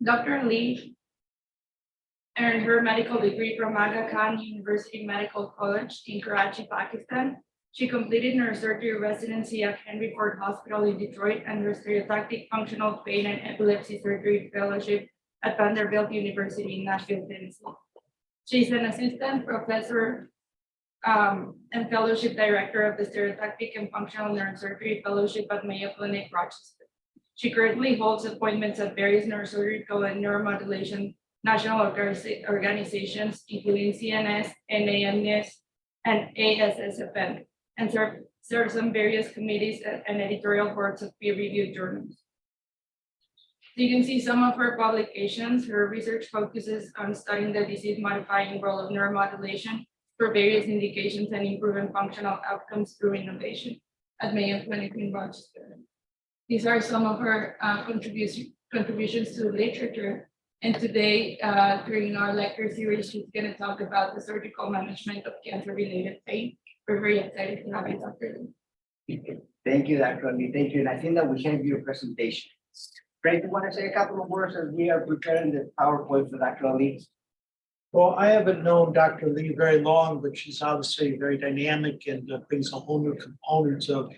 Dr. Lee earned her medical degree from Aga Khan University Medical College in Karachi, Pakistan. She completed neurosurgery residency at Henry Ford Hospital in Detroit and her stereotactic functional pain and epilepsy surgery fellowship at Vanderbilt University in Nashville, Tennessee. She's an assistant professor and fellowship director of the Stereotactic and Functional Neurosurgery Fellowship at Mayo Clinic, Rochester. She currently holds appointments at various neurosurgical and neuromodulation national organizations, including CNS, NAMS, and ASSFM, and serves on various committees and editorial boards of peer-reviewed journals. You can see some of her publications. Her research focuses on studying the disease-modifying role of neuromodulation for various indications and improving functional outcomes through innovation at Mayo Clinic in Rochester. These are some of her contributions to literature. And today, during our lecture series, she's going to talk about the surgical management of cancer-related pain. We're very excited to have you, Dr. Lee. Thank you, Dr. Lee. Thank you. And I think that we have your presentation. Greg, you want to say a couple of words as we are preparing the PowerPoint for Dr. Lee? Well, I haven't known Dr. Lee very long, but she's obviously very dynamic and brings a whole new component of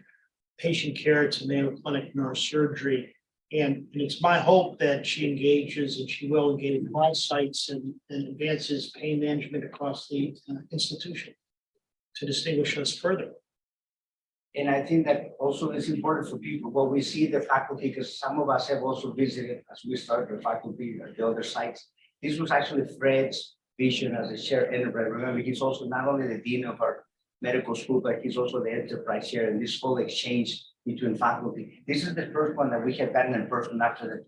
patient care to Mayo Clinic neurosurgery. And it's my hope that she engages and she will engage in all sites and advances pain management across the institution to distinguish us further. And I think that also is important for people, what we see the faculty, because some of us have also visited as we started the faculty at the other sites. This was actually Fred's vision as a chair enterprise. Remember, he's also not only the dean of our medical school, but he's also the enterprise chair, and this whole exchange between faculty. This is the first one that we have gotten in person after the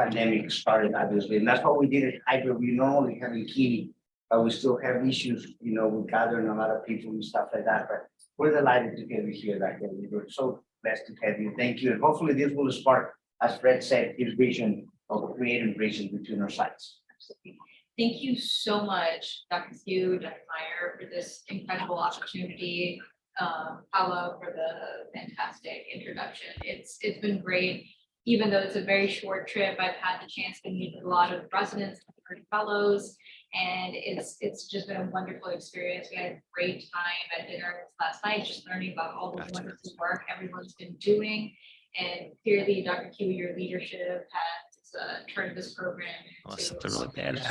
pandemic started, obviously. And that's what we did at hybrid. We normally have in Key, but we still have issues, with gathering a lot of people and stuff like that. But we're delighted to have you here, Dr. Lee. We're so blessed to have you. Thank you. And hopefully this will spark, as Fred said, his vision of creating bridges between our sites. Absolutely. Thank you so much, Dr. Hugh, Dr. Meyer, for this incredible opportunity. Paula, for the fantastic introduction. It's been great. Even though it's a very short trip, I've had the chance to meet with a lot of residents and fellows, and it's just been a wonderful experience. We had a great time at dinner last night, just learning about all the wonderful work everyone's been doing. And clearly, Dr. Q, your leadership has turned this program into Something really bad.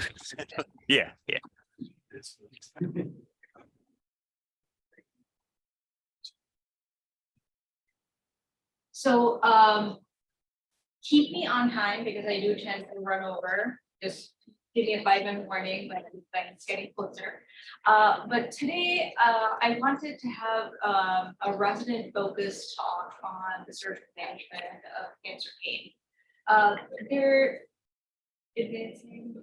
Yeah. So keep me on time because I do tend to run over. Just give me a 5-minute warning when it's getting closer. But today I wanted to have a resident-focused talk on the surgical management of cancer pain. They're advancing.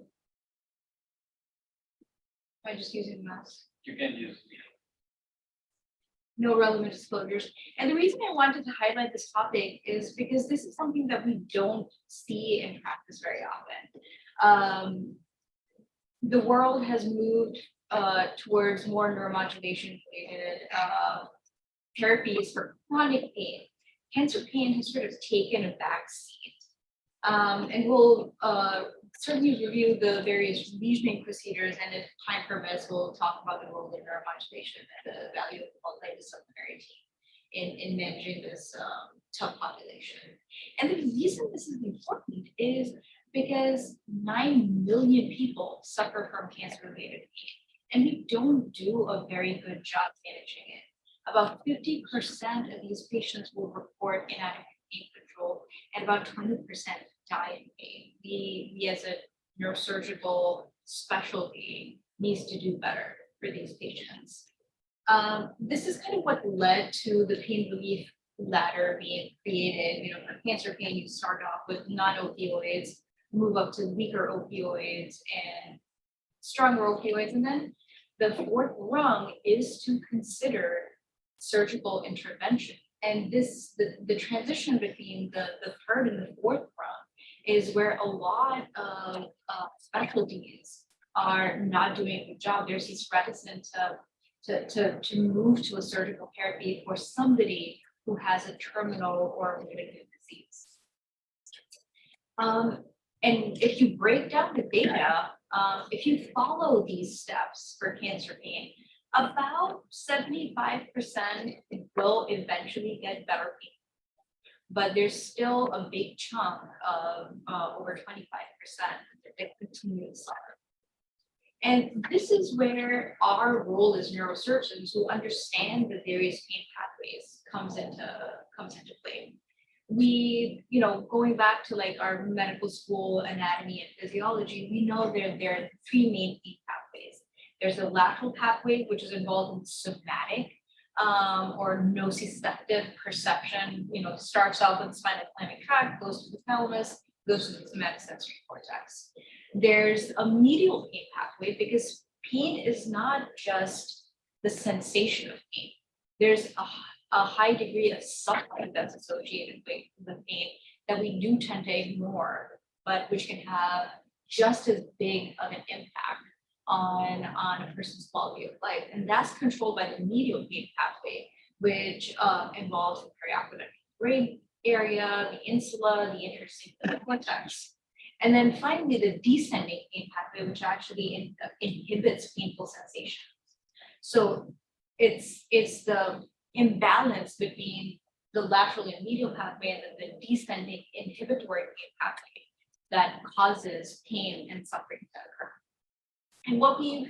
Am I just using the mouse? You can use. No relevant disclosures. And the reason I wanted to highlight this topic is because this is something that we don't see in practice very often. The world has moved towards more neuromodulation related therapies for chronic pain. Cancer pain has sort of taken a back seat. And we'll certainly review the various lesioning procedures, and if time permits, we'll talk about the role of neuromodulation and the value of the multidisciplinary team in managing this tough population. And the reason this is important is because 9 million people suffer from cancer-related pain, and we don't do a very good job managing it. About 50% of these patients will report inadequate pain control, and about 20% die in pain. We as a neurosurgical specialty needs to do better for these patients. This is kind of what led to the pain relief ladder being created. For cancer pain, you start off with non-opioids, move up to weaker opioids and stronger opioids, and then the fourth rung is to consider surgical intervention. And the transition between the third and the fourth rung is where a lot of specialties are not doing a good job. There's this reticence to move to a surgical therapy for somebody who has a terminal or malignant disease. And if you break down the data, if you follow these steps for cancer pain, about 75% will eventually get better pain. But there's still a big chunk of over 25% that continue to suffer. And this is where our role as neurosurgeons who understand the various pain pathways comes into play. We, going back to like our medical school anatomy and physiology, we know there are three main pain pathways. There's a lateral pathway, which is involved in somatic or nociceptive perception, starts off with the spinal tract, goes to the thalamus, goes to the somatosensory cortex. There's a medial pain pathway because pain is not just the sensation of pain. There's a high degree of suffering that's associated with the pain that we do tend to ignore, but which can have just as big of an impact on a person's quality of life. And that's controlled by the medial pain pathway, which involves the perioperative brain area, the insula, the interstitial cortex. And then finally, the descending pain pathway, which actually inhibits painful sensations. So it's the imbalance between the lateral and medial pathway and the descending inhibitory pain pathway that causes pain and suffering to occur. And what we've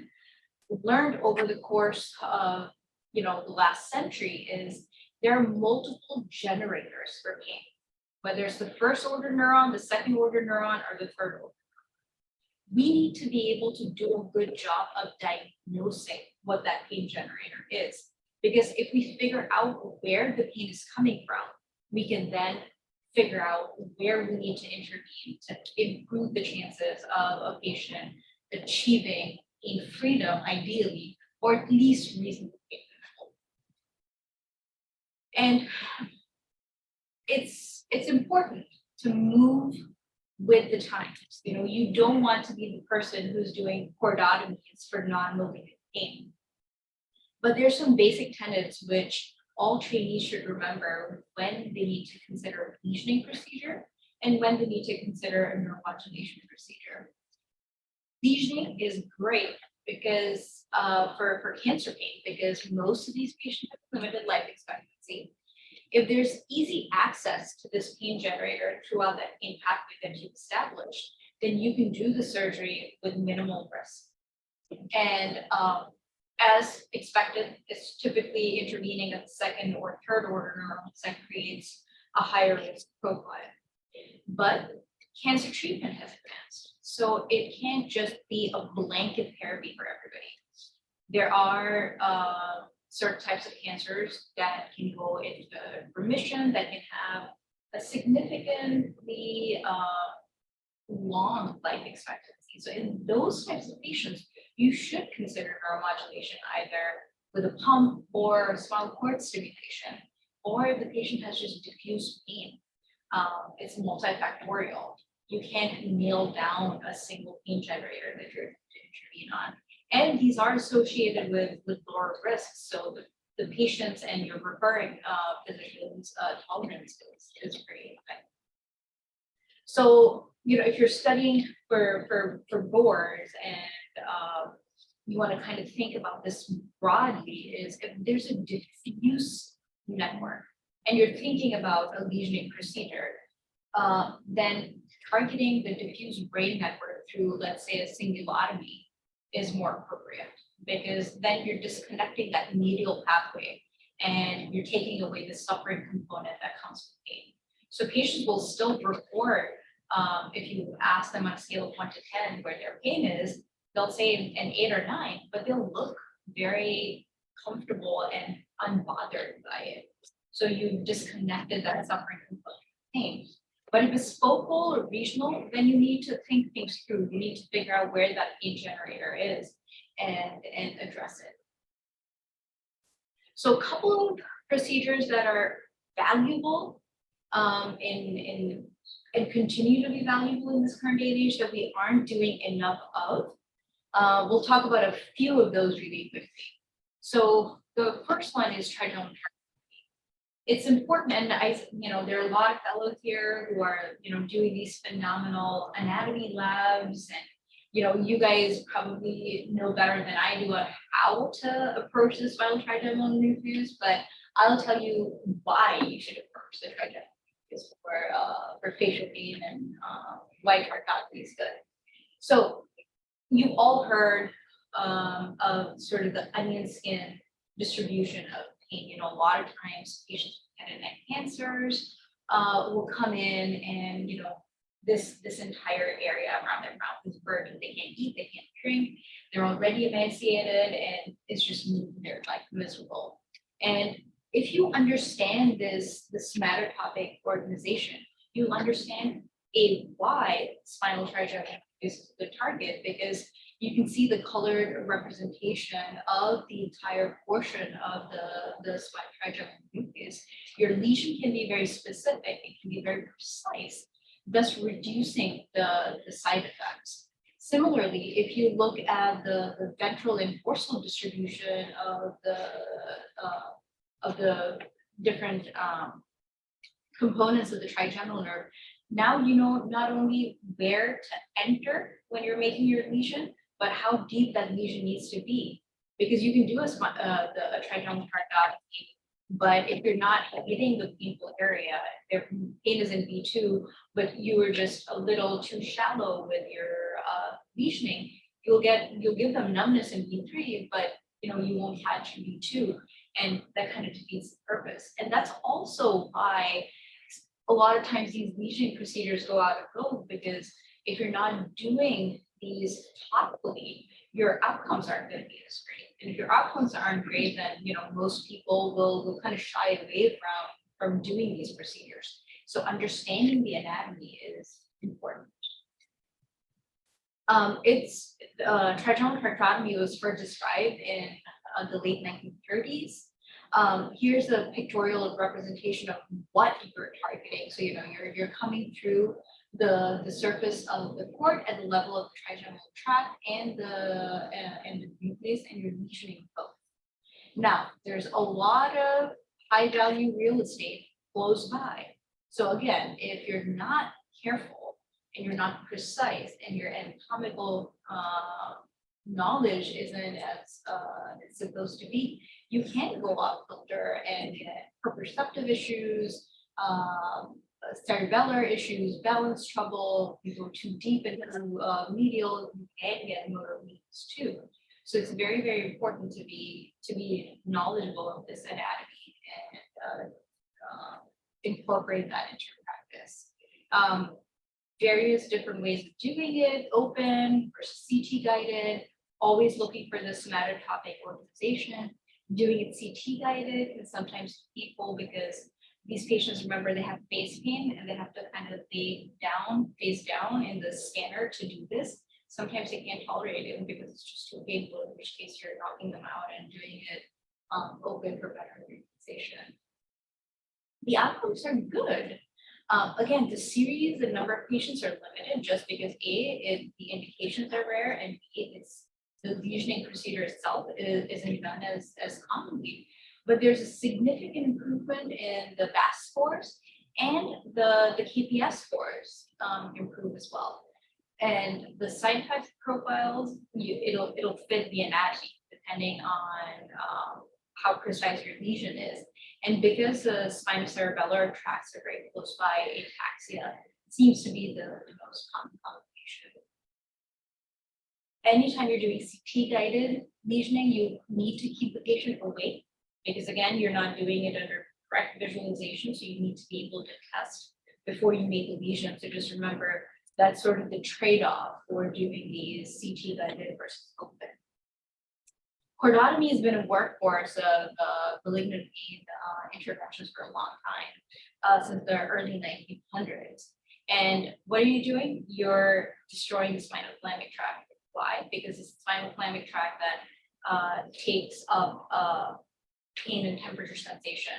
learned over the course of the last century is there are multiple generators for pain, whether it's the first order neuron, the second order neuron, or the third order. We need to be able to do a good job of diagnosing what that pain generator is. Because if we figure out where the pain is coming from, we can then figure out where we need to intervene to improve the chances of a patient achieving pain freedom, ideally, or at least reasonable pain control. And it's important to move with the times. You don't want to be the person who's doing cordotomies for non-malignant pain. But there's some basic tenets which all trainees should remember when they need to consider a lesioning procedure and when they need to consider a neuromodulation procedure. Lesioning is great because for cancer pain, because most of these patients have limited life expectancy. If there's easy access to this pain generator throughout that pain pathway that you've established, then you can do the surgery with minimal risk. And as expected, it's typically intervening at the second or third order neurons that creates a higher risk profile. But cancer treatment has advanced, so it can't just be a blanket therapy for everybody. There are certain types of cancers that can go into remission, that can have a significantly long life expectancy. So in those types of patients, you should consider neuromodulation either with a pump or spinal cord stimulation, or if the patient has just diffuse pain, it's multifactorial. You can't nail down a single pain generator that you're to intervene on. And these are associated with lower risks. So the patients and your referring physician's tolerance is pretty high. So, if you're studying for boards and you want to kind of think about this broadly, is if there's a diffuse network and you're thinking about a lesioning procedure, then targeting the diffuse brain network through, let's say, a cingulotomy is more appropriate, because then you're disconnecting that medial pathway and you're taking away the suffering component that comes with pain. So patients will still report, if you ask them on a scale of 1 to 10 where their pain is, they'll say an 8 or 9, but they'll look very comfortable and unbothered by it. So you disconnected that suffering component of pain. But if it's focal or regional, then you need to think things through. You need to figure out where that pain generator is and address it. So a couple of procedures that are valuable and continue to be valuable in this current day and age that we aren't doing enough of. We'll talk about a few of those really quickly. So the first one is trigeminal nerve. it's important, and there are a lot of fellows here who are, doing these phenomenal anatomy labs, and, you guys probably know better than I do on how to approach the spinal trigeminal nucleus, but I'll tell you why you should approach the trigeminal nucleus for facial pain and why trichotomy is good. So you've all heard of sort of the onion skin distribution of pain. A lot of times patients with head and neck cancers will come in and, this entire area around their mouth is burdened. They can't eat, they can't drink, they're already emaciated, and it's just, they're like miserable. And if you understand this somatotopic organization, you understand why spinal trigeminal is the target, because you can see the colored representation of the entire portion of the spinal trigeminal nucleus. Your lesion can be very specific, it can be very precise, thus reducing the side effects. Similarly, if you look at the ventral and dorsal distribution of the different components of the trigeminal nerve, now you know not only where to enter when you're making your lesion, but how deep that lesion needs to be. Because you can do a trigeminal trichotomy, but if you're not hitting the painful area, if pain is in B2, but you were just a little too shallow with your lesioning, you'll give them numbness in B3, but you won't catch B2, and that kind of defeats the purpose. And that's also why a lot of times these lesioning procedures go out of vogue, because if you're not doing these topically, your outcomes aren't going to be as great. And if your outcomes aren't great, then most people will kind of shy away from doing these procedures. So understanding the anatomy is important. Trigeminal trichotomy was first described in the late 1930s. Here's a pictorial representation of what you're targeting. So you're coming through the surface of the cord at the level of the trigeminal tract and the nucleus, and you're lesioning both. Now, there's a lot of high value real estate close by. So again, if you're not careful and you're not precise and your anatomical knowledge isn't as it's supposed to be, you can go off filter and get proprioceptive issues, cerebellar issues, balance trouble. You go too deep into medial, you can get motor weakness too. So it's very, very important to be knowledgeable of this anatomy and incorporate that into your practice. Various different ways of doing it: open versus CT guided. Always looking for the somatotopic organization. Doing it CT guided can sometimes be painful because these patients, remember, they have face pain and they have to kind of face down in the scanner to do this. Sometimes they can't tolerate it because it's just too painful, in which case you're knocking them out and doing it open for better visualization. The outcomes are good. Again, the series, the number of patients are limited just because the indications are rare, and B, it's the lesioning procedure itself isn't done as commonly. But there's a significant improvement in the VAS scores, and the KPS scores improve as well. And the side effect profiles, it'll fit the anatomy depending on how precise your lesion is. And because the spinocerebellar tracts are very close by, ataxia seems to be the most common complication. Anytime you're doing CT guided lesioning, you need to keep the patient awake, because again, you're not doing it under correct visualization, so you need to be able to test before you make a lesion. So just remember, that's sort of the trade-off for doing these CT guided versus open. Cordotomy has been a workhorse of malignant pain interventions for a long time, since the early 1900s. And what are you doing? You're destroying the spinothalamic tract. Why? Because it's the spinothalamic tract that takes up pain and temperature sensation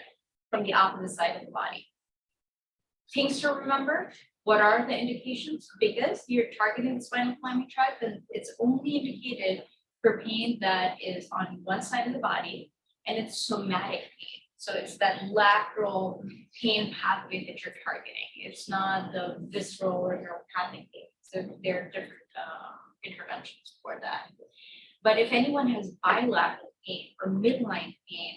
from the opposite side of the body. Things to remember: what are the indications? Because you're targeting the spinothalamic tract, and it's only indicated for pain that is on one side of the body, and it's somatic pain. So it's that lateral pain pathway that you're targeting. It's not the visceral or neuropathic pain. So there are different interventions for that. But if anyone has bilateral pain or midline pain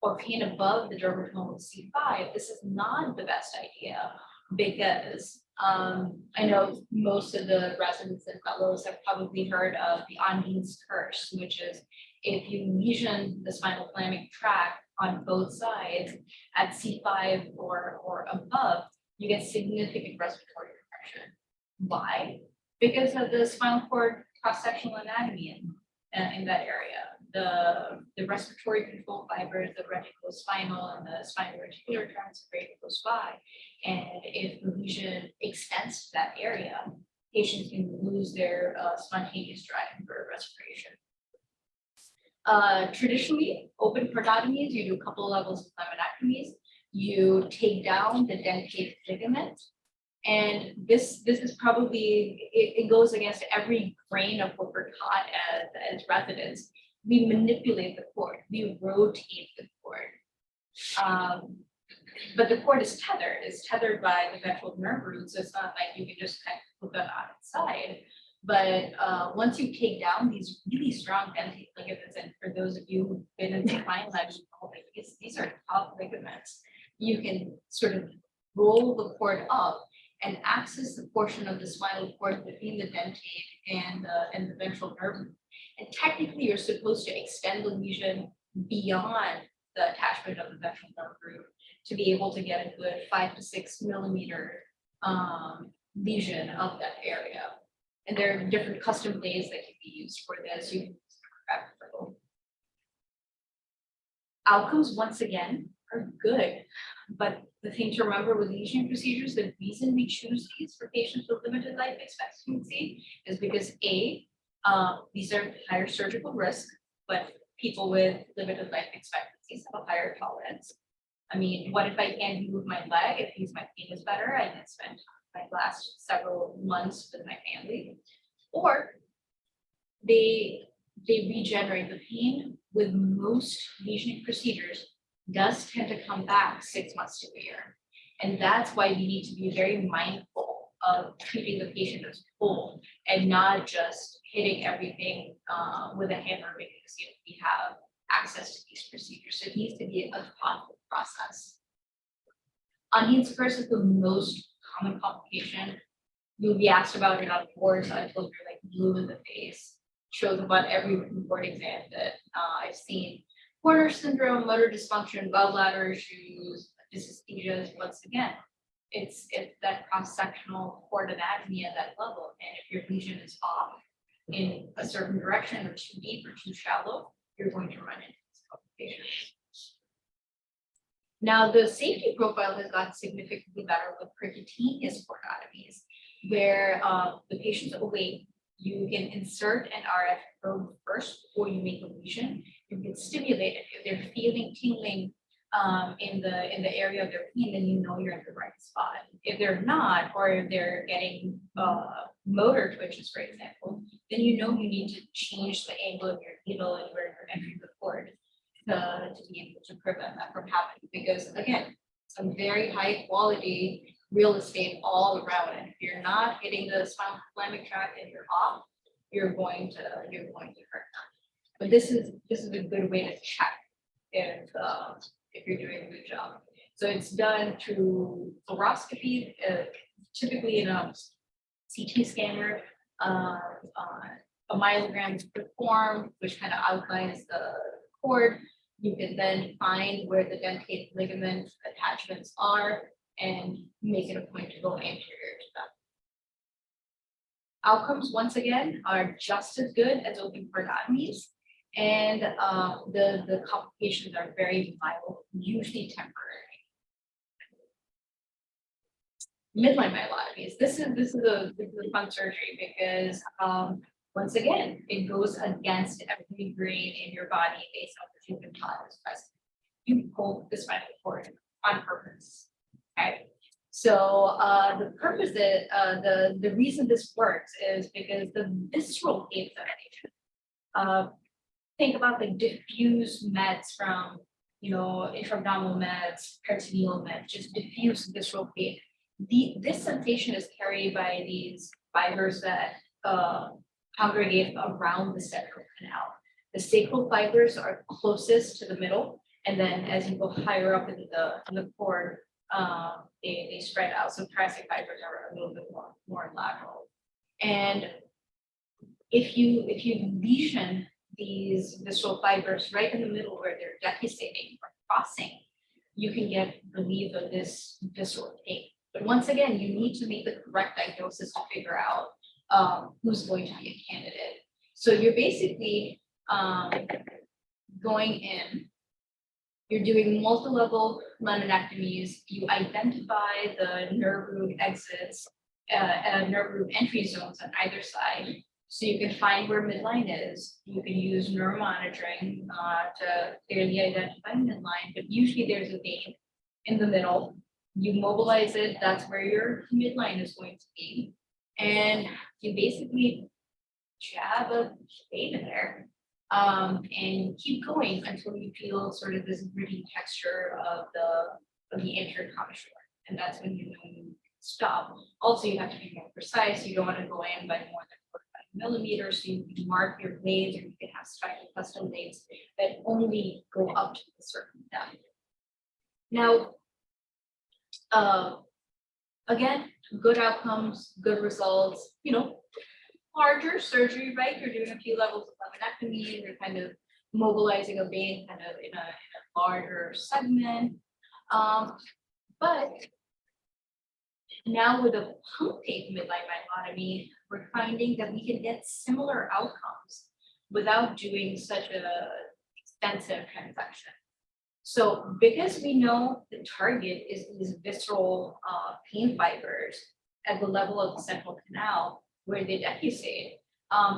or pain above the dermatomal C5, this is not the best idea because I know most of the residents and fellows have probably heard of the Ondine's curse, which is if you lesion the spinal thalamic tract on both sides at C5 or above, you get significant respiratory depression. Why? Because of the spinal cord cross-sectional anatomy in that area. The respiratory control fibers, the reticulospinal and the spinal reticular tracts are very close by. And if the lesion extends to that area, patients can lose their spontaneous drive for respiration. Traditionally, open cordotomies, you do a couple of levels of laminectomies. You take down the dentate ligament. And this is probably, it goes against every grain of what we're taught as residents. We manipulate the cord, we rotate the cord. But the cord is tethered by the ventral nerve root, so it's not like you can just kind of put that on its side. But once you take down these really strong dentate ligaments, and for those of you who've been in the spine lab, these are tough ligaments, you can sort of roll the cord up and access the portion of the spinal cord between the dentate and the ventral nerve root. And technically, you're supposed to extend the lesion beyond the attachment of the ventral nerve root to be able to get a good 5 to 6 millimeter lesion of that area. And there are different custom days that can be used for this. You can use practical. Outcomes, once again, are good. But the thing to remember with lesion procedures, the reason we choose these for patients with limited life expectancy is because these are higher surgical risk, but people with limited life expectancies have a higher tolerance. I mean, what if I can't move my leg? It means my pain is better. I can spend my last several months with my family. Or they regenerate. The pain with most lesioning procedures does tend to come back 6 months to a year. And that's why we need to be very mindful of treating the patient as whole and not just hitting everything with a hammer because we have access to these procedures. So it needs to be a thoughtful process. Ondine's curse is the most common complication. You'll be asked about it on boards until you're like blue in the face. Shows about every board exam that I've seen. Horner syndrome, motor dysfunction, gallbladder issues, dysesthesias. Once again, it's that cross-sectional cord anatomy at that level. And if your lesion is off in a certain direction or too deep or too shallow, you're going to run into these complications. Now, the safety profile has gotten significantly better with percutaneous cordotomies, where the patient's awake. You can insert an RF probe first before you make a lesion. You can stimulate it. If they're feeling tingling in the area of their pain, then you know you're in the right spot. If they're not, or if they're getting motor twitches, for example, then you know you need to change the angle of your needle and where you're entering the cord to be able to prevent that from happening. Because again, some very high quality real estate all around. And if you're not hitting the spinal thalamic tract and you're off, you're going to hurt them. But this is a good way to check if you're doing a good job. So it's done through fluoroscopy, typically in a CT scanner. A myelogram is performed, which kind of outlines the cord. You can then find where the dentate ligament attachments are and make it a point to go anterior to them. Outcomes, once again, are just as good as open cordotomies, and the complications are very mild, usually temporary. Midline myelotomies. This is a fun surgery because once again, it goes against every grain in your body based on what you've been taught as present. You pull the spinal cord on purpose. Okay, so the purpose that the reason this works is because the visceral pain sensation. Think about the diffuse meds from intra-abdominal meds, peritoneal meds, just diffuse visceral pain. This sensation is carried by these fibers that congregate around the sacral canal. The sacral fibers are closest to the middle, and then as you go higher up in the cord, they spread out. So thoracic fibers are a little bit more lateral. And if you lesion these visceral fibers right in the middle where they're decussating or crossing, you can get relief of this visceral pain. But once again, you need to make the correct diagnosis to figure out who's going to be a candidate. So you're basically going in, you're doing multi-level laminectomies, you identify the nerve root exits, nerve root entry zones on either side. So you can find where midline is. You can use neuromonitoring to clearly identify midline, but usually there's a vein in the middle. You mobilize it, that's where your midline is going to be. And you basically jab a vein in there and keep going until you feel sort of this gritty texture of the anterior commissure. And that's when you know you stop. Also, you have to be more precise. You don't want to go in by more than 45 millimeters. So you can mark your blades, or you can have special custom blades that only go up to a certain depth. Now, again, good outcomes, good results, larger surgery, right? You're doing a few levels of laminectomy, you're kind of mobilizing a vein kind of in a larger segment. But now with a punctate midline mylotomy, we're finding that we can get similar outcomes without doing such a extensive transaction. So because we know the target is these visceral pain fibers at the level of the central canal where they decussate,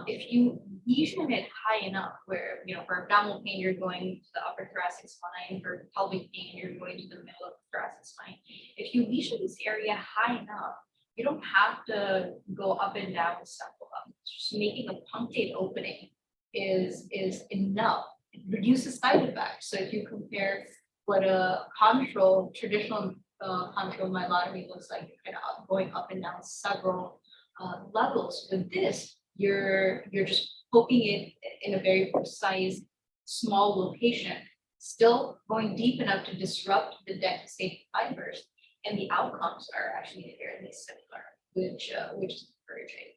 if you lesion it high enough where, for abdominal pain, you're going to the upper thoracic spine, for pelvic pain, you're going to the middle of the thoracic spine. If you lesion this area high enough, you don't have to go up and down the septal up. Just making a punctate opening is enough. It reduces side effects. So if you compare what a traditional control mylotomy looks like, you're kind of going up and down several levels. With this, you're just poking it in a very precise, small location, still going deep enough to disrupt the decussated fibers, and the outcomes are actually fairly similar, which is encouraging.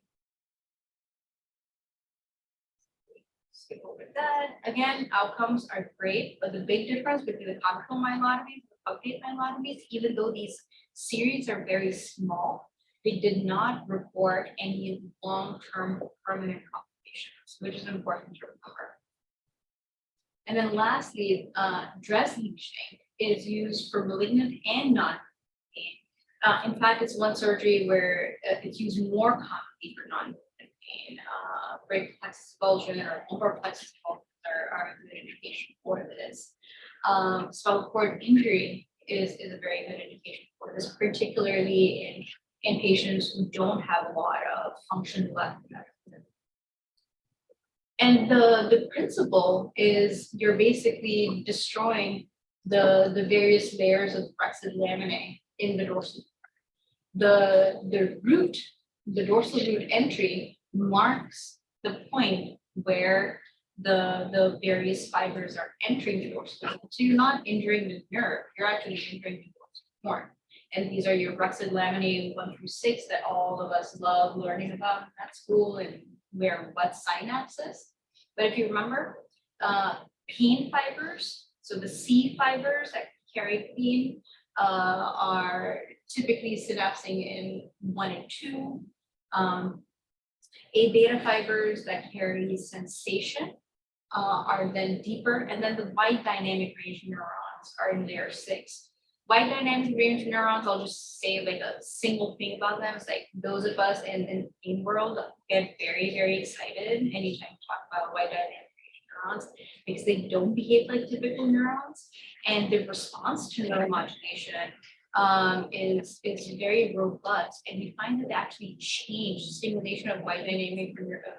Skip over that. Again, outcomes are great, but the big difference between the control mylotomies and the punctate mylotomies, even though these series are very small, they did not report any long-term permanent complications, which is important to remember. And then lastly, dress lesioning is used for malignant and non-malignant pain. In fact, it's one surgery where it's used more commonly for non-malignant pain. Brachial plexus avulsion or lumbar plexus avulsion are a good indication for this. Spinal cord injury is a very good indication for this, particularly in patients who don't have a lot of function left. And the principle is you're basically destroying the various layers of flexed laminae in the dorsal. The dorsal root entry marks the point where the various fibers are entering the dorsal. So you're not injuring the nerve, you're actually injuring the dorsal horn. And these are your flexed laminae 1 through 6 that all of us love learning about at school and where what synapses. But if you remember, pain fibers, so the C fibers that carry pain are typically synapsing in 1 and 2. A beta fibers that carry sensation are then deeper, and then the wide dynamic range neurons are in layer 6. Wide dynamic range neurons, I'll just say like a single thing about them. It's like those of us in the pain world get very, very excited anytime we talk about wide dynamic range neurons because they don't behave like typical neurons, and the response to neuromodulation is very robust, and we find that they actually change stimulation of wide dynamic range neurons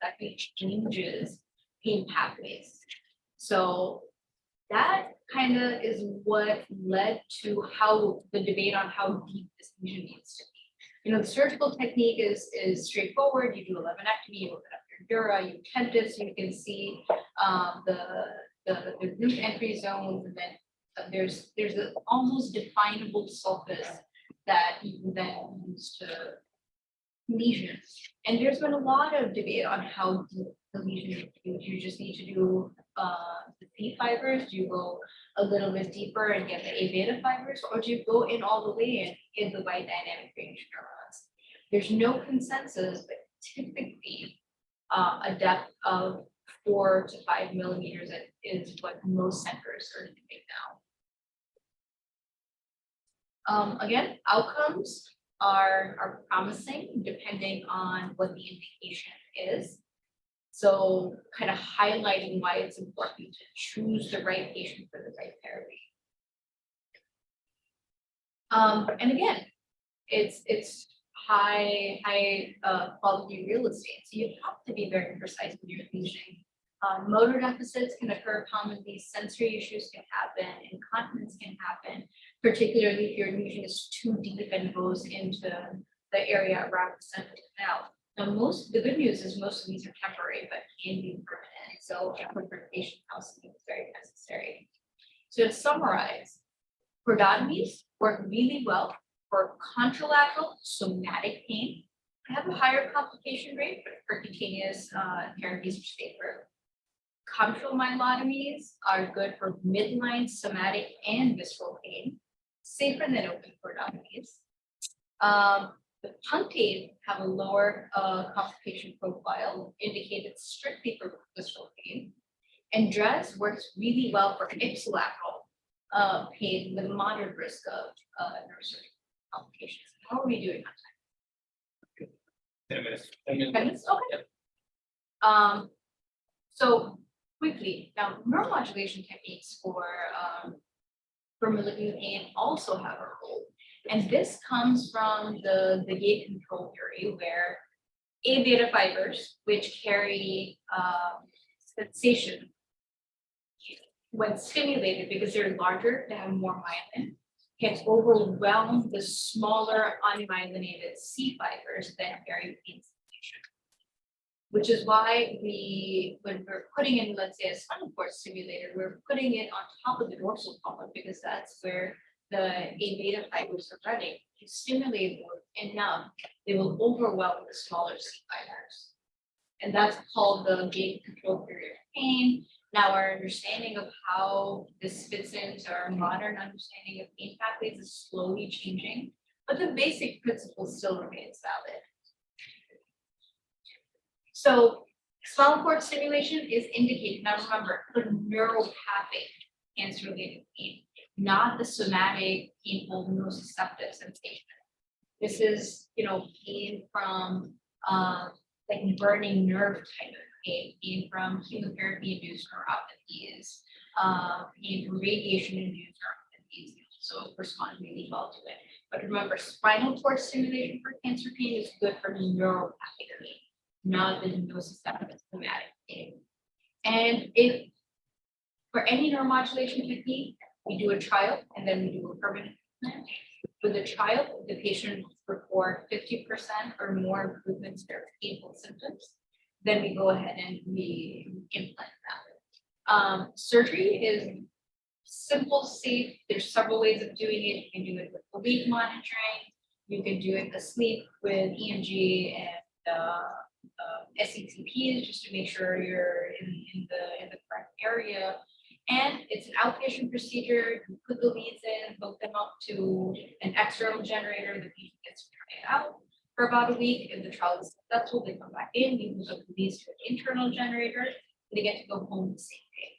actually changes pain pathways. So that kind of is what led to how the debate on how deep this lesion needs to be. You know, the surgical technique is straightforward. You do a laminectomy, you open up your dura, you tent it so you can see the root entry zones, and then there's an almost definable surface that you can then use to lesion. And there's been a lot of debate on how deep the lesion is. Do you just need to do the C fibers? Do you go a little bit deeper and get the A beta fibers, or do you go in all the way and get the wide dynamic range neurons? There's no consensus, but typically a depth of 4 to 5 millimeters is what most centers are doing now. Again, outcomes are promising depending on what the indication is. So kind of highlighting why it's important to choose the right patient for the right therapy. And again, it's high quality real estate. So you have to be very precise with your lesioning. Motor deficits can occur commonly, sensory issues can happen, incontinence can happen, particularly if your lesion is too deep and goes into the area around the center of the canal. Now, the good news is most of these are temporary, but can be permanent. So patient counseling is very necessary. So to summarize, chordotomies work really well for contralateral somatic pain. They have a higher complication rate, but percutaneous therapies are safer. Comtral myelotomies are good for midline somatic and visceral pain, safer than open chordotomies. The punctate have a lower complication profile, indicated strictly for visceral pain. And DRES works really well for ipsilateral pain with moderate risk of neurosurgery complications. How are we doing on time? 10 minutes. 10 minutes? Okay. So quickly, now neuromodulation techniques for malignant pain also have a role. And this comes from the gate control theory, where A beta fibers, which carry sensation, when stimulated, because they're larger, they have more myelin, can overwhelm the smaller unmyelinated C fibers that carry pain sensation. Which is why when we're putting in, let's say, a spinal cord stimulator, we're putting it on top of the dorsal column, because that's where the A beta fibers are running. If you stimulate them enough, they will overwhelm the smaller C fibers. And that's called the gate control theory of pain. Now, our understanding of how this fits into our modern understanding of pain pathways is slowly changing, but the basic principle still remains valid. So spinal cord stimulation is indicated. Now remember, for neuropathic cancer-related pain, not the somatic painful nociceptive sensation. This is, pain from like burning nerve type of pain from chemotherapy-induced neuropathies, pain from radiation-induced neuropathies, so respond really well to it. But remember, spinal cord stimulation for cancer pain is good for neuropathic pain, not the nociceptive somatic pain. And if for any neuromodulation technique, we do a trial and then we do a permanent implant. With the trial, the patient report 50% or more improvements in their painful symptoms. Then we go ahead and we implant that. Surgery is simple, safe. There's several ways of doing it. You can do it with awake monitoring. You can do it asleep with EMG and SCTPs, just to make sure you're in the correct area. And it's an outpatient procedure. You put the leads in, hook them up to an external generator. The patient gets to try it out for about a week. If the trial is successful, they come back in, we hook up the leads to an internal generator, and they get to go home the same day.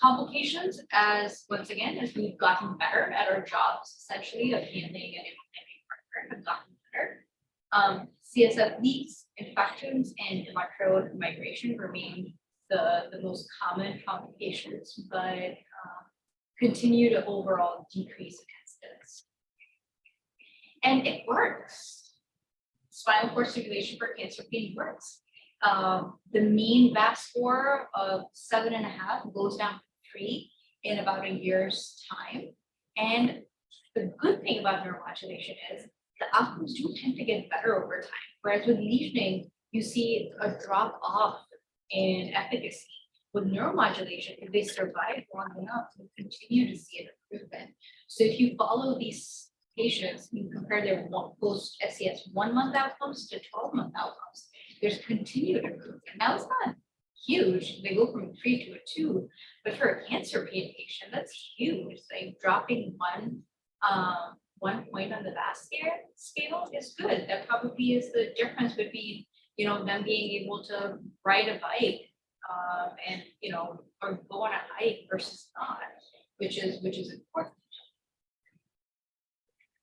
Complications, once again, as we've gotten better at our jobs, essentially, of handling and implementing partner, have gotten better. CSF leaks, infections, and electrode migration remain the most common complications, but continue to overall decrease in incidence. And it works. Spinal cord stimulation for cancer pain works. The mean VAS score of 7.5 goes down 3 in about a year's time. And the good thing about neuromodulation is the outcomes do tend to get better over time. Whereas with lesioning, you see a drop off in efficacy. With neuromodulation, if they survive long enough, you continue to see an improvement. So if you follow these patients, you compare their post SCS 1-month outcomes to 12-month outcomes, there's continued improvement. Now it's not huge, they go from a 3 to a 2, but for a cancer patient, that's huge. Like dropping one point on the VAS scale is good. That probably is the difference between, you know, them being able to ride a bike and, you know, or go on a hike versus not, which is important.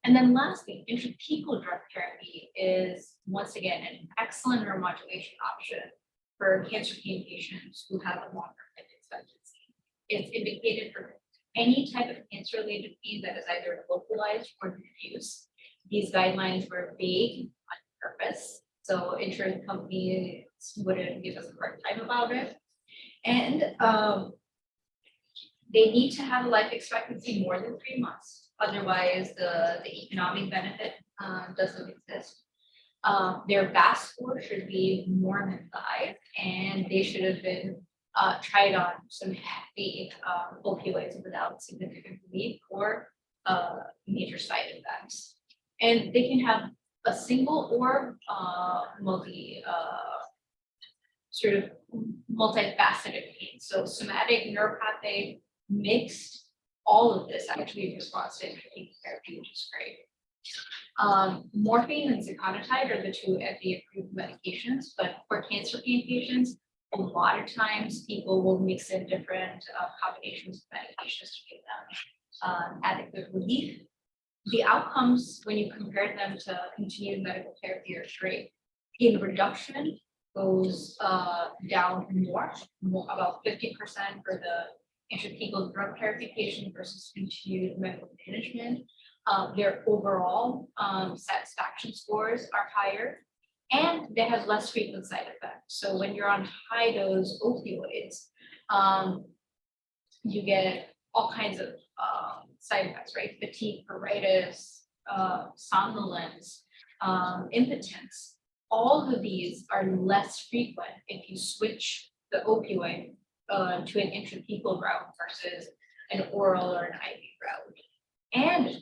And then lastly, intrathecal drug therapy is once again an excellent neuromodulation option for cancer pain patients who have a longer life expectancy. It's indicated for any type of cancer-related pain that is either localized or diffuse. These guidelines were vague on purpose, so insurance companies wouldn't give us a hard time about it. And they need to have a life expectancy more than 3 months. Otherwise, the economic benefit doesn't exist. Their VAS score should be more than 5, and they should have been tried on some heavy opioids without significant relief or major side effects. And they can have a single or multifaceted pain. So somatic, neuropathic, mixed, all of this actually responds to intrathecal therapy, which is great. Morphine and ziconotide are the 2 FDA-approved medications, but for cancer pain patients, a lot of times people will mix in different combinations of medications to give them adequate relief. The outcomes, when you compare them to continued medical therapy, are great. Pain reduction goes down more, about 50% for the intrathecal drug therapy patient versus continued medical management. Their overall satisfaction scores are higher, and they have less frequent side effects. So when you're on high dose opioids, you get all kinds of side effects, right? Fatigue, pruritus, somnolence, impotence. All of these are less frequent if you switch the opioid to an intrathecal route versus an oral or an IV route. And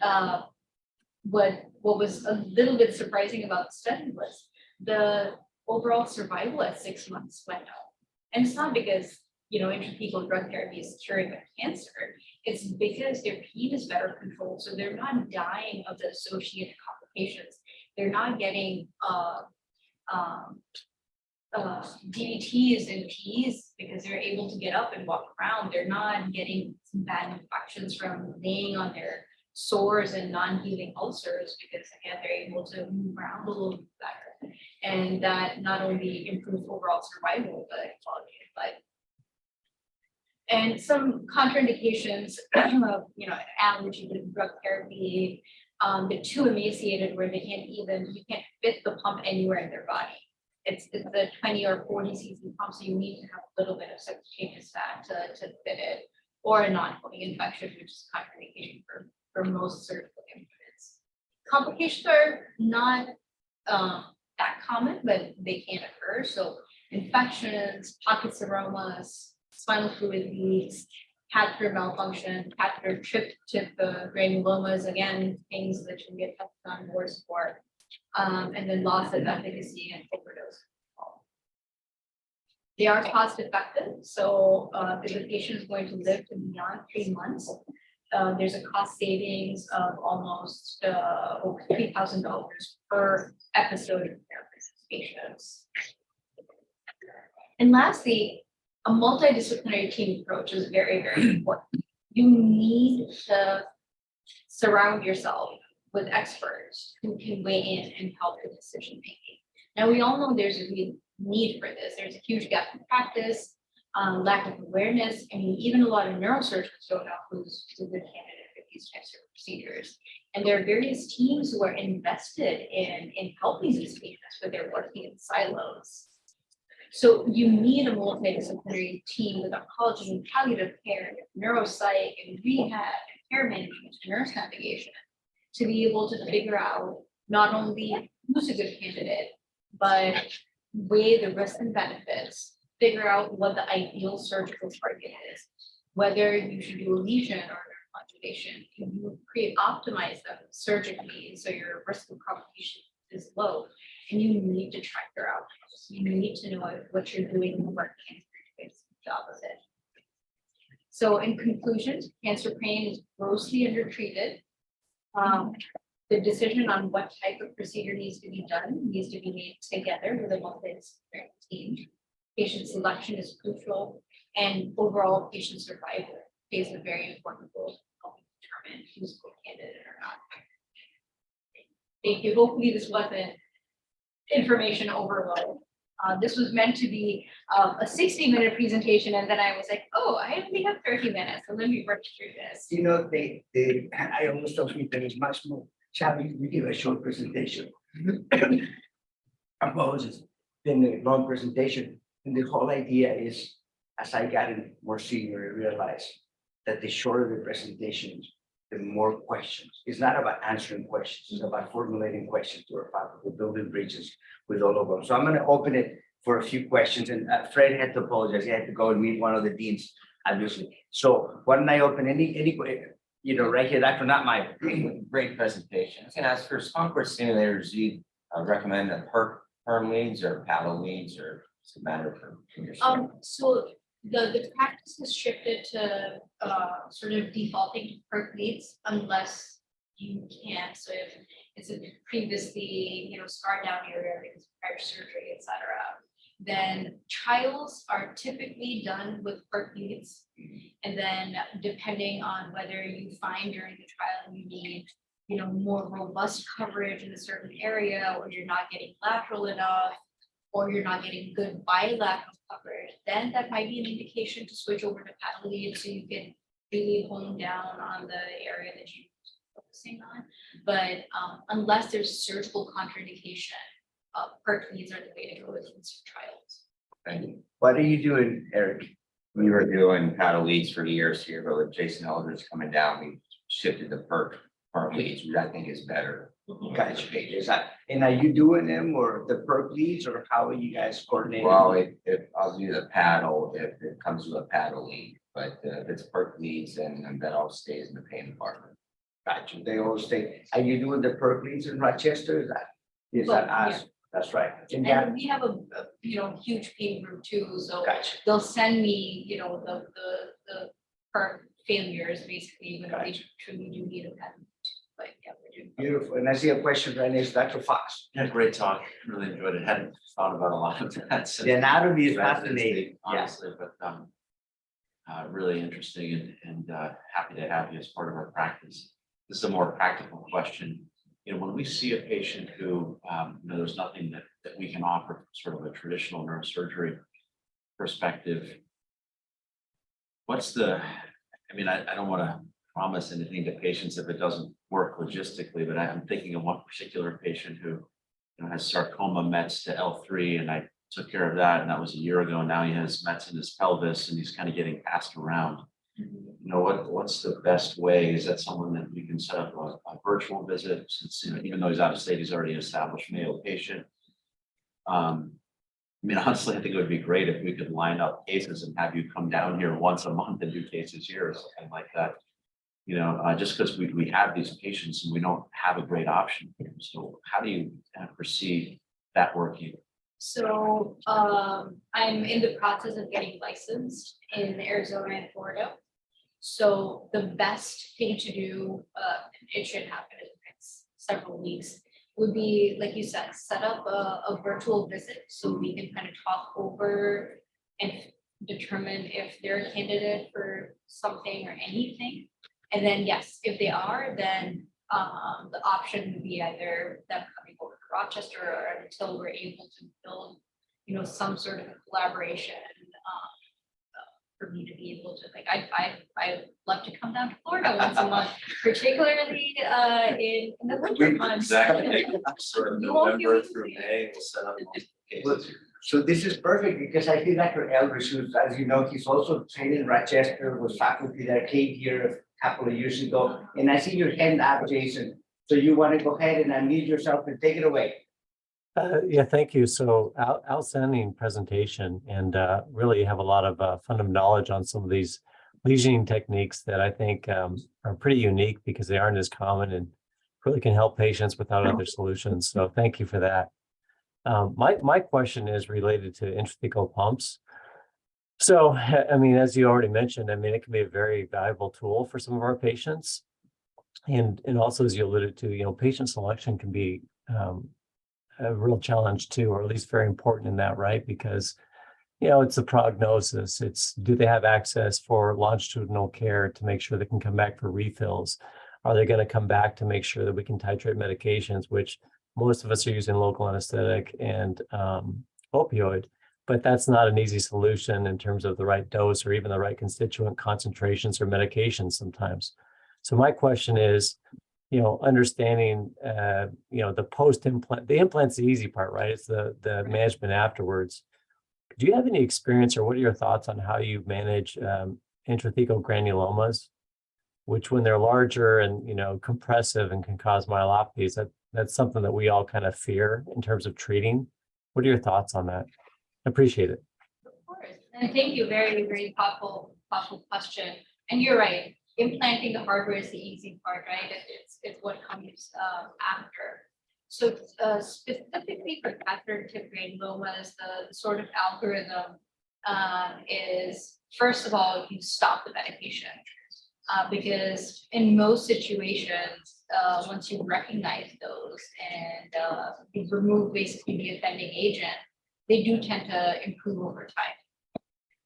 what was a little bit surprising about the study was the overall survival at 6 months went up. And it's not because, you know, intrathecal drug therapy is curing their cancer. It's because their pain is better controlled. So they're not dying of the associated complications. They're not getting DVTs and Ps because they're able to get up and walk around. They're not getting bad infections from laying on their sores and non-healing ulcers because again, they're able to move around a little bit better. And that not only improves overall survival, but quality of life. And some contraindications of, you know, allergy to drug therapy, the too emaciated where they you can't fit the pump anywhere in their body. It's the 20 or 40 cc pump, so you need to have a little bit of subcutaneous fat to fit it, or a non-coding infection, which is contraindication for most surgical implants. Complications are not that common, but they can occur. So infections, pocket seromas, spinal fluid leaks, catheter malfunction, catheter tip granulomas, again, things that you get tested on more for, and then loss of efficacy and overdose. They are cost effective, so if the patient is going to live to beyond 3 months, there's a cost savings of almost over $3,000 per episode of therapy for patients. And lastly, a multidisciplinary team approach is very, very important. You need to surround yourself with experts who can weigh in and help with decision making. Now, we all know there's a need for this. There's a huge gap in practice, lack of awareness. I mean, even a lot of neurosurgeons don't know who's a good candidate for these types of procedures. And there are various teams who are invested in helping these patients, but they're working in silos. So you need a multidisciplinary team with oncology and palliative care, neuropsych and rehab, and care management, and nurse navigation to be able to figure out not only who's a good candidate, but weigh the risks and benefits, figure out what the ideal surgical target is, whether you should do a lesion or conjugation, can you optimize them surgically so your risk of complication is low, and you need to track your outcomes. You need to know what you're doing and what cancer is the job of it. So in conclusion, cancer pain is grossly undertreated. The decision on what type of procedure needs to be done needs to be made together with a multidisciplinary team. Patient selection is crucial, and overall patient survival plays a very important role in helping determine who's a good candidate or not. Thank you. Hopefully this wasn't information overload. This was meant to be a 60-minute presentation, and then I was like, oh, I only have 30 minutes, so let me work through this. You know, I almost tell people it's much more challenging to give a short presentation. Opposes than a long presentation. And the whole idea is, as I got more senior, I realized that the shorter the presentations, the more questions. It's not about answering questions, it's about formulating questions to our faculty, building bridges with all of them. So I'm going to open it for a few questions, and Fred had to apologize. He had to go and meet one of the deans, obviously. So why don't I open any right here, Dr. Not Mayo. Great presentation. I was gonna ask for software simulators, do you recommend a perm leads or paddle leads, or does it matter for your student? So the practice has shifted to sort of defaulting to perk leads unless you can. So if it's a previously, scarred down area because of prior surgery, et cetera, then trials are typically done with perk leads. And then depending on whether you find during the trial you need, more robust coverage in a certain area, or you're not getting lateral enough, or you're not getting good bilateral coverage, then that might be an indication to switch over to paddle lead so you can really hone down on the area that you're focusing on. But unless there's surgical contraindication, perk leads are the way to go with these trials. Thank you. What are you doing, Eric? We were doing paddle leads for years here, but with Jason Eldridge coming down, we shifted to perk leads, which I think is better. Gotcha. Is that, and are you doing them or the perk leads, or how are you guys coordinating? Well, if I'll do the paddle, if it comes with a paddle lead, but if it's perk leads, then that all stays in the pain department. Gotcha. They all stay. Are you doing the perk leads in Rochester? Is that Well, us? That's right. And that, And we have a huge pain group too, so gotcha. they'll send me, the perk failures basically when they Gotcha. truly do need a paddle. But yeah, we're doing. Beautiful. And I see a question right next, Dr. Fox. Yeah, great talk. Really enjoyed it. Hadn't thought about a lot of that. since The anatomy is residency, fascinating. Yeah. honestly, but really interesting and happy to have you as part of our practice. This is a more practical question. When we see a patient who, there's nothing that we can offer from sort of a traditional neurosurgery perspective. What's I don't want to promise anything to patients if it doesn't work logistically, but I'm thinking of one particular patient who has sarcoma mets to L3, and I took care of that, and that was a year ago. Now he has mets in his pelvis, and he's kind of getting passed around. What's the best way? Is that someone that we can set up a virtual visit, since even though he's out of state, he's already an established Mayo patient? Honestly, I think it would be great if we could line up cases and have you come down here once a month and do cases here or something like that. Just because we have these patients and we don't have a great option. So how do you kind of foresee that working? So I'm in the process of getting licensed in Arizona and Florida. So the best thing to do, it should happen in the next several weeks, would be, like you said, set up a virtual visit so we can kind of talk over and determine if they're a candidate for something or anything. And then, yes, if they are, then the option would be either them coming over to Rochester, or until we're able to build, some sort of a collaboration for me to be able to, I love to come down to Florida once a month, particularly in the winter months. Exactly. Sort of You won't be November able to through see it. May, we'll set up multiple Well, cases here. So this is perfect because I think Dr. Eldridge, who's, as you know, he's also trained in Rochester, was faculty that came here a couple of years ago. And I see your hand up, Jason. So you want to go ahead and unmute yourself and take it away. Yeah, thank you. So outstanding presentation, and really have a lot of fundamental knowledge on some of these lesioning techniques that I think are pretty unique because they aren't as common and really can help patients without other solutions. So thank you for that. My question is related to intrathecal pumps. So, I mean, as you already mentioned, I mean, it can be a very valuable tool for some of our patients. And also, as you alluded to, you know, patient selection can be a real challenge too, or at least very important in that, right? Because, you know, it's a prognosis. It's, do they have access for longitudinal care to make sure they can come back for refills? Are they going to come back to make sure that we can titrate medications, which most of us are using local anesthetic and opioid, but that's not an easy solution in terms of the right dose or even the right constituent concentrations or medications sometimes. So my question is, you know, understanding, you know, the post-implant, the implant's the easy part, right? It's the management afterwards. Do you have any experience, or what are your thoughts on how you manage intrathecal granulomas, which when they're larger and, you know, compressive and can cause myelopathies, that's something that we all kind of fear in terms of treating. What are your thoughts on that? I appreciate it. Of course, and thank you, very, very thoughtful question. And you're right, implanting the hardware is the easy part, right? It's what comes after. So specifically for catheter tip granulomas, the sort of algorithm is, first of all, you stop the medication. Because in most situations, once you recognize those and you remove basically the offending agent, they do tend to improve over time.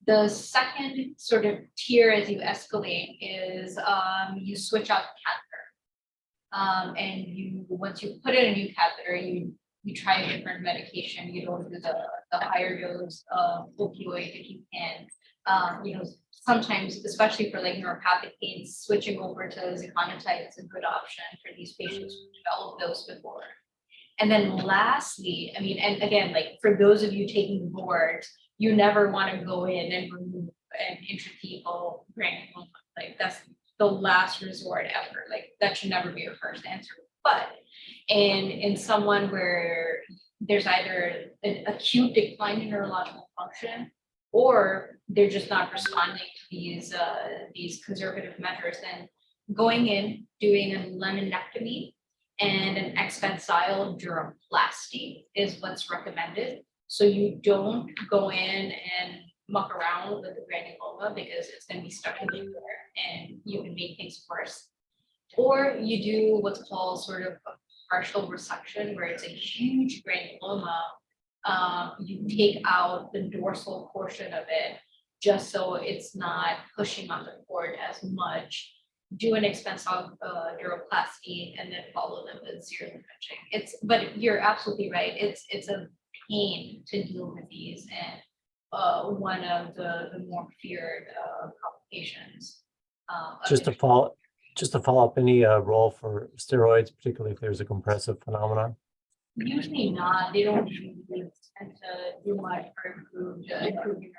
The second sort of tier as you escalate is you switch out the catheter. And you, once you put in a new catheter, you try a different medication. You don't do the higher dose opioid if you can. You know, sometimes, especially for like neuropathic pain, switching over to ziconotide is a good option for these patients who developed those before. And then lastly, I mean, and again, like for those of you taking the board, you never want to go in and remove an intrathecal granuloma. Like that's the last resort ever. Like that should never be your first answer. But in someone where there's either an acute decline in neurological function, or they're just not responding to these conservative measures, then going in, doing a laminectomy and an expansile duroplasty is what's recommended. So you don't go in and muck around with the granuloma because it's going to be stuck in there and you can make things worse. Or you do what's called sort of a partial resection, where it's a huge granuloma. You take out the dorsal portion of it just so it's not pushing on the cord as much. Do an expansile duroplasty and then follow them with serial pinching. But you're absolutely right. It's a pain to deal with these, and one of the more feared complications. Just to follow up, any role for steroids, particularly if there's a compressive phenomenon? Usually not. They don't usually tend to do much for improving neurological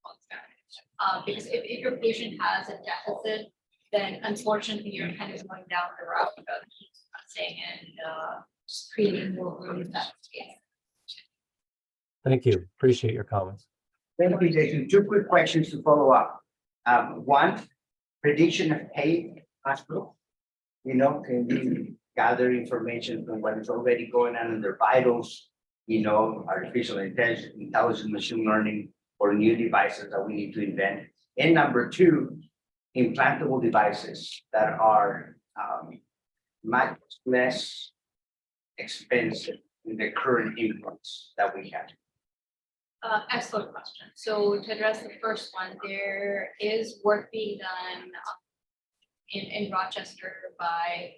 function. Because if your patient has a deficit, then unfortunately you're kind of going down the route of saying and just creating more room in that space. Thank you. Appreciate your comments. Thank you, Jason. Two quick questions to follow up. One, prediction of pain hospital. You know, can we gather information from what is already going on in their vitals, you know, artificial intelligence, machine learning, or new devices that we need to invent. And number two, implantable devices that are much less expensive than the current implants that we have. Excellent question. So to address the first one, there is work being done in Rochester by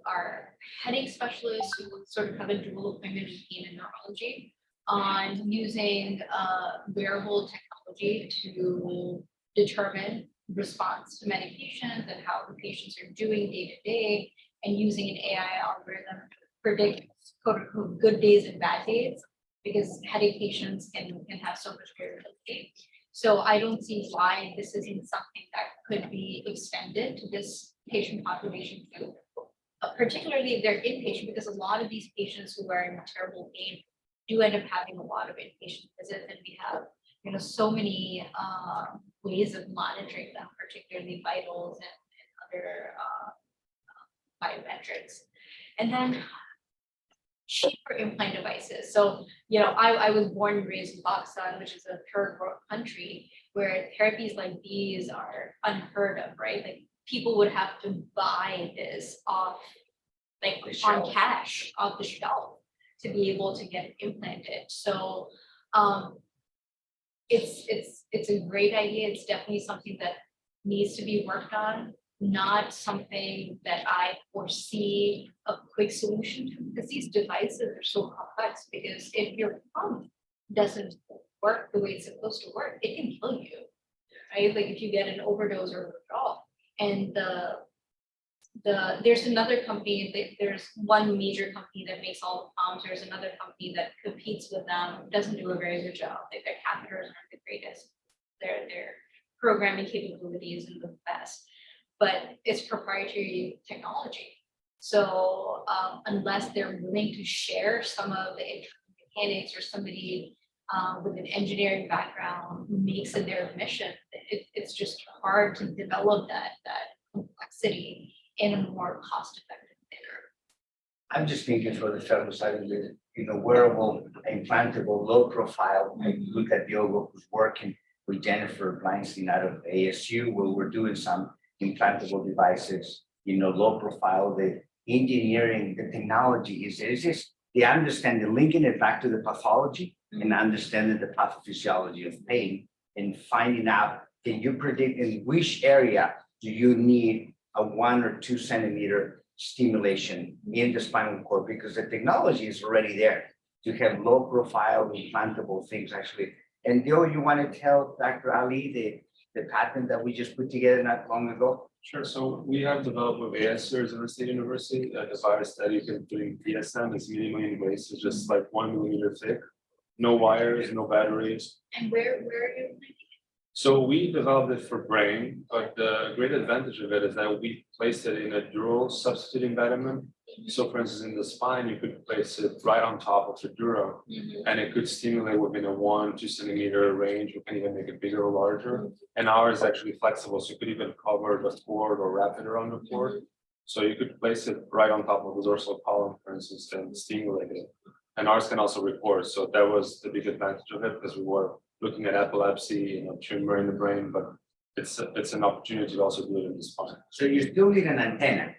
our headache specialists who sort of have a dual appointment in pain and neurology on using wearable technology to determine response to medications and how the patients are doing day to day, and using an AI algorithm to predict quote unquote good days and bad days because headache patients can have so much variability. So I don't see why this isn't something that could be extended to this patient population too. Particularly if they're inpatient, because a lot of these patients who are in terrible pain do end up having a lot of inpatient visits, and we have, you know, so many ways of monitoring them, particularly vitals and other biometrics. And then cheaper implant devices. So, you know, I was born and raised in Pakistan, which is a third world country where therapies like these are unheard of, right? Like people would have to buy this off, like The on shelf. cash, off the shelf to be able to get it implanted. So it's a great idea. It's definitely something that needs to be worked on, not something that I foresee a quick solution to, because these devices are so complex. Because if your pump doesn't work the way it's supposed to work, it can kill you, right? Like if you get an overdose or withdrawal. And there's another company, there's one major company that makes all the pumps. There's another company that competes with them, doesn't do a very good job. Like their catheters aren't the greatest. Their programming capabilities isn't the best, but it's proprietary technology. So unless they're willing to share some of the internal mechanics, or somebody with an engineering background who makes it their mission, it's just hard to develop that complexity in a more cost-effective manner. I'm just thinking for the fellow side of it, you know, wearable, implantable, low profile. I look at Diogo, who's working with Jennifer Blindstein out of ASU, where we're doing some implantable devices, you know, low profile. The engineering, the technology is just the understanding, linking it back to the pathology and understanding the pathophysiology of pain, and finding out, can you predict in which area do you need a 1 or 2 centimeter stimulation in the spinal cord, because the technology is already there to have low profile implantable things actually. And Dio, you want to tell Dr. Ali the patent that we just put together not long ago? Sure. So we have developed with ASU, Arizona State University, a device that you can do PSM. It's minimally invasive, just like 1 millimeter thick, no wires, no batteries. And where are you? So we developed it for brain, but the great advantage of it is that we placed it in a dural substitute embedment. So for instance, in the spine, you could place it right on top of the dura, and it could stimulate within a 1-2 centimeter range. We can even make it bigger or larger. And ours is actually flexible, so you could even cover the cord or wrap it around the cord. So you could place it right on top of the dorsal column, for instance, and stimulate it. And ours can also record. So that was the big advantage of it, because we were looking at epilepsy, you know, tumor in the brain, but it's an opportunity to also do it in the spine. So you still need an antenna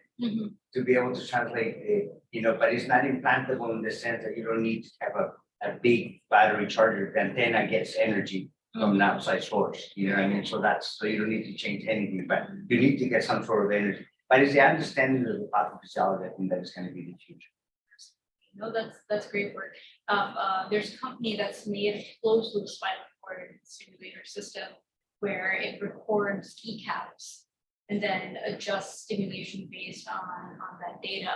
to be able to translate it, you know, but it's not implantable in the sense that you don't need to have a big battery charger. The antenna gets energy from an outside source, you know what I mean? So you don't need to change anything, but you need to get some sort of energy. But it's the understanding of the pathophysiology, I think that is going to be the future. No, that's great work. There's a company that's made a closed loop spinal cord stimulator system where it records keycaps and then adjusts stimulation based on that data,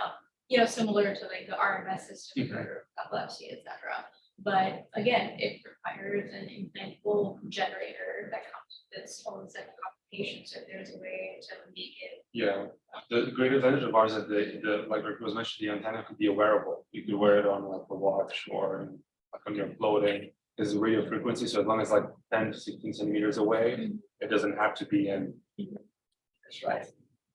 you know, similar to like the RMS system for epilepsy, et cetera. But again, it requires an implantable generator that comes with its own set of complications. So if there's a way to make it. Yeah, the great advantage of ours is the like Rick was mentioned, the antenna could be a wearable. You could wear it on like a watch or like when you're floating. It's a radio frequency, so as long as like 10 to 16 centimeters away, it doesn't have to be in. That's right.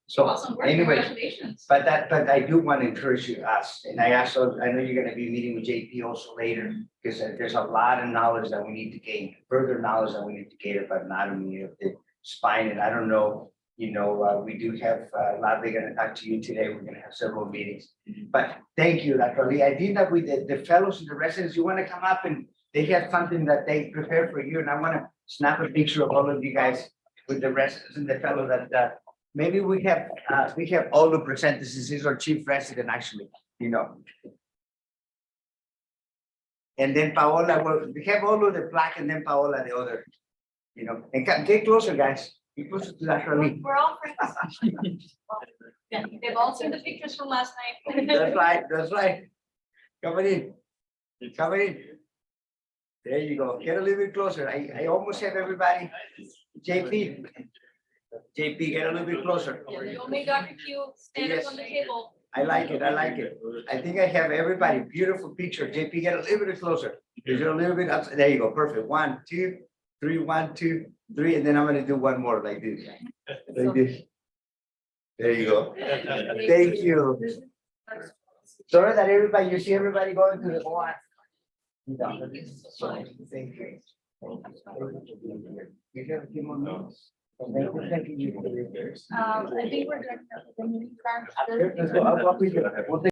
So Awesome work, anyway, congratulations. but I do want to encourage you, us, and I also, I know you're going to be meeting with JP also later, because there's a lot of knowledge that we need to gain, further knowledge that we need to gain about anatomy of the spine. And I don't know, you know, we do have a lot, they're going to talk to you today. We're going to have several meetings, but thank you, Dr. Ali. I think that with the fellows and the residents, you want to come up and they have something that they prepared for you. And I want to snap a picture of all of you guys with the residents and the fellow that maybe we have all the presenters. This is our chief resident, actually, you know. And then Paola, we have all of the black, and then Paola the other, you know. And get closer, guys. Get closer to Dr. Ali. We're all friends. Yeah, they've all seen the pictures from last night. That's right. That's right. Coming in. Coming in. There you go. Get a little bit closer. I almost have everybody. JP. JP, get a little bit closer. You only Dr. Q stand up on the table. I like it. I like it. I think I have everybody. Beautiful picture. JP, get a little bit closer. Is there a little bit outside? There you go. Perfect. 1, 2, 3, 1, 2, 3. And then I'm gonna do one more like this. Like this. There you go. Thank you. Sorry that everybody, you see everybody going to the bar. Thank you. You have a few more minutes? Thank you. I think we're done. Let's go. I'll walk with you. We'll take